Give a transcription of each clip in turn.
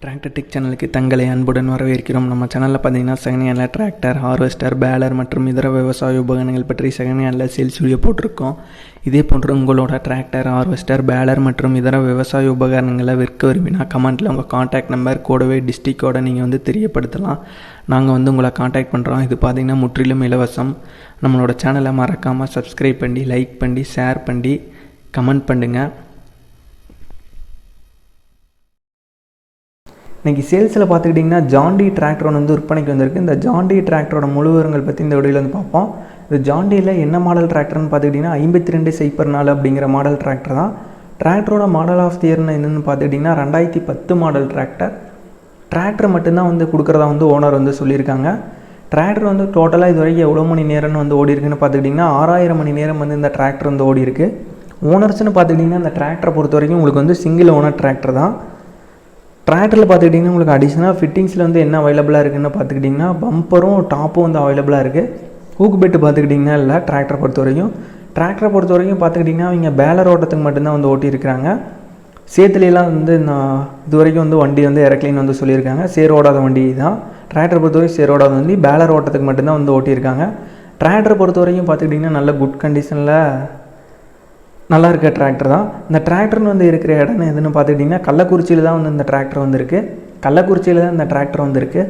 Tractor tech சேனலுக்கு தங்களை அன்புடன் வரவேற்கிறோம். நம்ம சேனலில் பார்த்தீங்கன்னா second handle tractor, harvester, baler மற்றும் இதர விவசாய உபகரணங்கள் பற்றி செகண்ட் ஹேண்டில் சேல்ஸ் வீடியோ போட்டிருக்கோம். இதே போன்று உங்களோட டிராக்டர், ஹார்வெஸ்டர், பேலர் மற்றும் இதர விவசாய உபகரணங்களை விற்க விரும்பினா கமெண்ட்டில் உங்கள் காண்டாக்ட் நம்பர், கூடவே டிஸ்ட்ரிக்டோட நீங்கள் தெரியப்படுத்தலாம். நாங்கள் உங்களை காண்டாக்ட் பண்ணுறோம். இது பார்த்திங்கன்னா முற்றிலும் இலவசம். நம்மளோட சேனலை மறக்காமல் சப்ஸ்கிரைப் பண்ணி, லைக் பண்ணி, ஷேர் பண்ணி, கமெண்ட் பண்ணுங்கள். இன்றைக்கி சேல்ஸில் பார்த்துக்கிட்டிங்கன்னா ஜாண்டி டிராக்டர் விற்பனைக்கு வந்திருக்கு. இந்த ஜாண்டி டிராக்டரோட முழு விவரங்கள் பற்றி இந்த வீடியோவில் பார்ப்போம். இந்த ஜாண்டியில் என்ன மாடல் டிராக்டர்னு பார்த்துக்கிட்டிங்கன்னா 5204 அப்படிங்கிற மாடல் டிராக்டர் தான். டிராக்டரோட மாடல் ஆஃப் தி இயர்னு என்னென்னு பார்த்துக்கிட்டிங்கன்னா 2010 மாடல் டிராக்டர். டிராக்டர் மட்டும்தான் கொடுக்குறதா ஓனர் சொல்லியிருக்காங்க. டிராக்டர் டோட்டலாக இது வரைக்கும் எவ்வளோ மணி நேரம்னு ஓடி இருக்குன்னு பார்த்துக்கிட்டிங்கன்னா 6000 மணி நேரம் இந்த டிராக்டர் ஓடி இருக்குது. ஓனர்ஸ்னு பார்த்துக்கிட்டிங்கன்னா இந்த டிராக்டரை பொறுத்த வரைக்கும் உங்களுக்கு சிங்கிள் ஓனர் டிராக்டர் தான். டிராக்டரில் பார்த்துக்கிட்டிங்கன்னா உங்களுக்கு அடிஷ்னலாக ஃபிட்டிங்ஸில் என்ன அவைலபிளாக இருக்குதுன்னு பார்த்துக்கிட்டிங்கன்னா பம்பரும் டாப்பும் அவைலபிளாக இருக்குது. ஹூக் பெட்டு பார்த்துக்கிட்டிங்கன்னா இல்லை. டிராக்டரை பொறுத்த வரைக்கும் பார்த்துக்கிட்டிங்கன்னா அவங்க பேலர் ஓட்டத்துக்கு மட்டும்தான் ஓட்டியிருக்கிறாங்க. சேத்துலாம் நான் இது வரைக்கும் வண்டி இறக்கலின்னு சொல்லியிருக்காங்க. சேர் ஓடாத வண்டி தான். டிராக்டரை பொறுத்த வரைக்கும் சேர் ஓடாத வண்டி, பேலர் ஓட்டத்துக்கு மட்டும்தான் ஓட்டியிருக்காங்க. டிராக்டரை பொறுத்த வரைக்கும் பார்த்துக்கிட்டிங்கன்னா நல்ல குட் கண்டிஷனில் நல்லா இருக்க டிராக்டர் தான். இந்த டிராக்டர்னு இருக்கிற இடம் எதுன்னு பார்த்துக்கிட்டிங்கன்னா கள்ளக்குறிச்சியில் தான் இந்த டிராக்டர் இருக்குது. கள்ளக்குறிச்சியில் தான் இந்த டிராக்டர் இருக்குது.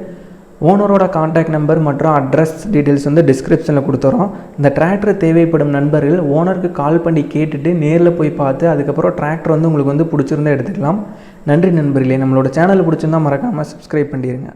ஓனரோட கான்டாக்ட் நம்பர் மற்றும் அட்ரஸ் டீட்டெயில்ஸ் டிஸ்கிரிப்ஷனில் கொடுத்துறோம். இந்த டிராக்டர் தேவைப்படும் நண்பர்கள் ஓனருக்கு கால் பண்ணி கேட்டுட்டு நேரில் போய் பார்த்து அதுக்கப்புறம் டிராக்டர் உங்களுக்கு பிடிச்சிருந்தா எடுத்துக்கலாம். நன்றி நண்பர்களே. நம்மளோட சேனல் பிடிச்சிருந்தால் மறக்காமல் சப்ஸ்கிரைப் பண்ணிடுங்க.